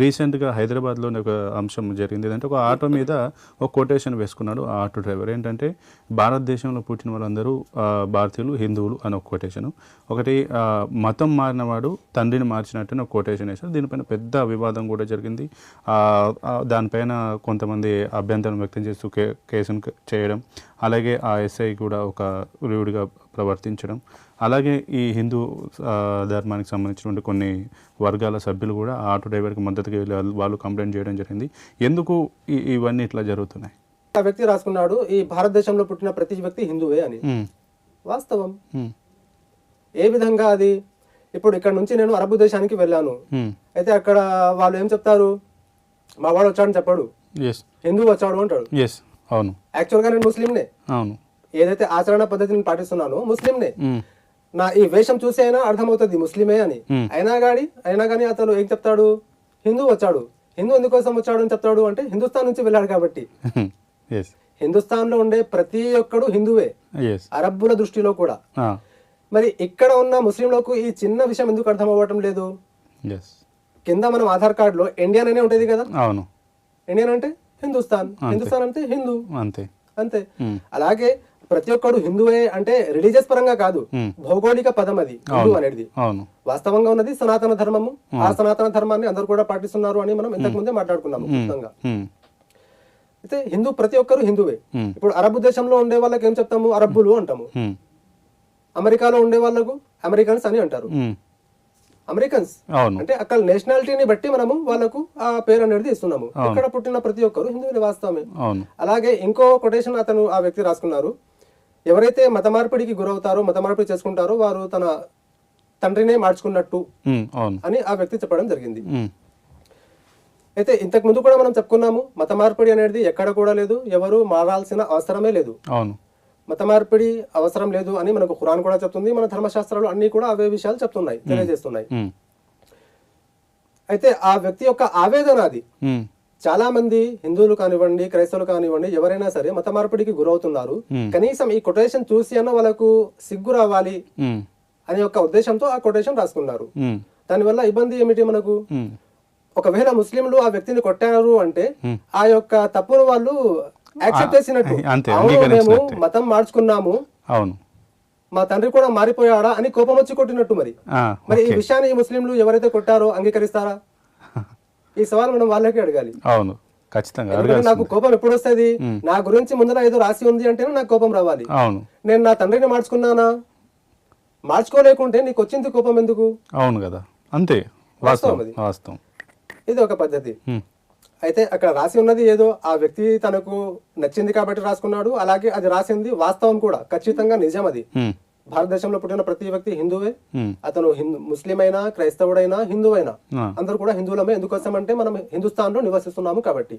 రీసెంట్గా హైదరాబాద్లోని ఒక అంశం జరిగింది. ఏంటంటే ఒక ఆటో మీద ఒక కొటేషన్ వేసుకున్నాడు ఆ ఆటో డ్రైవర్. ఏంటంటే భారతదేశంలో పుట్టిన వాళ్ళందరూ భారతీయులు, హిందువులు అని ఒక కొటేషను. ఒకటి మతం మారినవాడు తండ్రిని మార్చినట్టు ఒక కొటేషన్ వేశారు. దీనిపైన పెద్ద వివాదం కూడా జరిగింది. దానిపైన కొంతమంది అభ్యంతరం వ్యక్తం చేస్తూ కేసును చేయడం, అలాగే ఆ ఎస్ఐ కూడా ఒక రూడ్గా ప్రవర్తించడం, అలాగే ఈ హిందూ ధర్మానికి సంబంధించినటువంటి కొన్ని వర్గాల సభ్యులు కూడా ఆ ఆటో డ్రైవర్కి మద్దతుగా వాళ్ళు కంప్లైంట్ చేయడం జరిగింది. ఎందుకు ఇవన్నీ ఇట్లా జరుగుతున్నాయి? ఆ వ్యక్తి రాసుకున్నాడు, ఈ భారతదేశంలో పుట్టిన ప్రతి వ్యక్తి హిందువే అని. వాస్తవం. ఏ విధంగా అది? ఇప్పుడు ఇక్కడ నుంచి నేను అరబ్ దేశానికి వెళ్ళాను, అయితే అక్కడ వాళ్ళు ఏం చెప్తారు? మా వాడు వచ్చాడని చెప్పాడు, హిందువు వచ్చాడు అంటాడు. అవును, యాక్చువల్గా నేను ముస్లింనే. అవును, ఏదైతే ఆచరణ పద్ధతిని పాటిస్తున్నానో ముస్లింనే. నా ఈ వేషం చూసి అయినా అర్థమవుతుంది ముస్లిమే అని. అయినా కానీ అతను ఏం చెప్తాడు? హిందూ వచ్చాడు. హిందూ ఎందుకోసం వచ్చాడు అని చెప్తాడు అంటే హిందుస్థాన్ నుంచి వెళ్ళాడు కాబట్టి. హిందుస్థాన్ లో ఉండే ప్రతి ఒక్కడు హిందువే, అరబ్బుల దృష్టిలో కూడా. మరి ఇక్కడ ఉన్న ముస్లింలకు ఈ చిన్న విషయం ఎందుకు అర్థం అవ్వటం లేదు? కింద మనం ఆధార్ కార్డు లో ఇండియన్ అనే ఉంటది కదా. అవును, ఇండియన్ అంటే హిందుస్థాన్, హిందుస్థాన్ అంటే హిందూ, అంతే అంతే. అలాగే ప్రతి ఒక్కడు హిందువే అంటే రిలీజియస్ పరంగా కాదు, భౌగోళిక పదం అది హిందూ అనేది. వాస్తవంగా ఉన్నది సనాతన ధర్మము. ఆ సనాతన ధర్మాన్ని అందరూ కూడా పాటిస్తున్నారు అని మనం ఇంతకు ముందే మాట్లాడుకున్నాము. అయితే హిందూ ప్రతి ఒక్కరు హిందువే. ఇప్పుడు అరబ్ దేశంలో ఉండే వాళ్ళకి ఏం చెప్తాము? అరబ్బులు అంటాము. అమెరికాలో ఉండే వాళ్ళకు అమెరికన్స్ అని అంటారు. అమెరికన్స్ అంటే అక్కడ నేషనాలిటీని బట్టి మనము వాళ్ళకు ఆ పేరు అనేది ఇస్తున్నాము. ఇక్కడ పుట్టిన ప్రతి ఒక్కరు హిందువులే, వాస్తవమే. అలాగే ఇంకో కొటేషన్ అతను ఆ వ్యక్తి రాసుకున్నారు, ఎవరైతే మత మార్పిడికి గురవుతారో, మత మార్పిడి చేసుకుంటారో వారు తన తండ్రినే మార్చుకున్నట్టు అని ఆ వ్యక్తి చెప్పడం జరిగింది. అయితే ఇంతకు ముందు కూడా మనం చెప్పుకున్నాము, మత మార్పిడి అనేది ఎక్కడ కూడా లేదు, ఎవరు మారాల్సిన అవసరమే లేదు. మత మార్పిడి అవసరం లేదు అని మనకు ఖురాన్ కూడా చెప్తుంది, మన ధర్మశాస్త్రాలు అన్ని కూడా అవే విషయాలు చెప్తున్నాయి, తెలియజేస్తున్నాయి. అయితే ఆ వ్యక్తి యొక్క ఆవేదన అది. చాలా మంది హిందువులు కానివ్వండి, క్రైస్తవులు కానివ్వండి, ఎవరైనా సరే మత మార్పిడికి గురవుతున్నారు. కనీసం ఈ కొటేషన్ చూసి అన్న వాళ్ళకు సిగ్గు రావాలి అనే ఒక ఉద్దేశంతో ఆ కొటేషన్ రాసుకున్నారు. దానివల్ల ఇబ్బంది ఏమిటి మనకు? ఒకవేళ ముస్లింలు ఆ వ్యక్తిని కొట్టారు అంటే ఆ యొక్క తప్పును వాళ్ళు యాక్సెప్ట్ చేసినట్టు. మేము మతం మార్చుకున్నాము, మా తండ్రి కూడా మారిపోయాడా అని కోపం వచ్చి కొట్టినట్టు. మరి ఈ విషయాన్ని ఈ ముస్లింలు ఎవరైతే కొట్టారో అంగీకరిస్తారా? ఈ సవాల్ మనం వాళ్ళకే అడగాలి. అవును, ఖచ్చితంగా. నాకు కోపం ఎప్పుడు వస్తుంది? నా గురించి ముందర ఏదో రాసి ఉంది అంటేనే నాకు కోపం రావాలి. నేను నా తండ్రిని మార్చుకున్నానా? మార్చుకోలేకుంటే నీకు వచ్చింది కోపం ఎందుకు? అవును కదా, అంతే. వాస్తవం. ఇది ఒక పద్ధతి. అయితే అక్కడ రాసి ఉన్నది ఏదో ఆ వ్యక్తి తనకు నచ్చింది కాబట్టి రాసుకున్నాడు. అలాగే అది రాసింది వాస్తవం కూడా, ఖచ్చితంగా నిజం అది. భారతదేశంలో పుట్టిన ప్రతి వ్యక్తి హిందువే. అతను ముస్లిం అయినా, క్రైస్తవుడైనా, హిందువైనా అందరూ కూడా హిందువులమే. ఎందుకోసం అంటే మనం హిందుస్థాన్ లో నివసిస్తున్నాము కాబట్టి.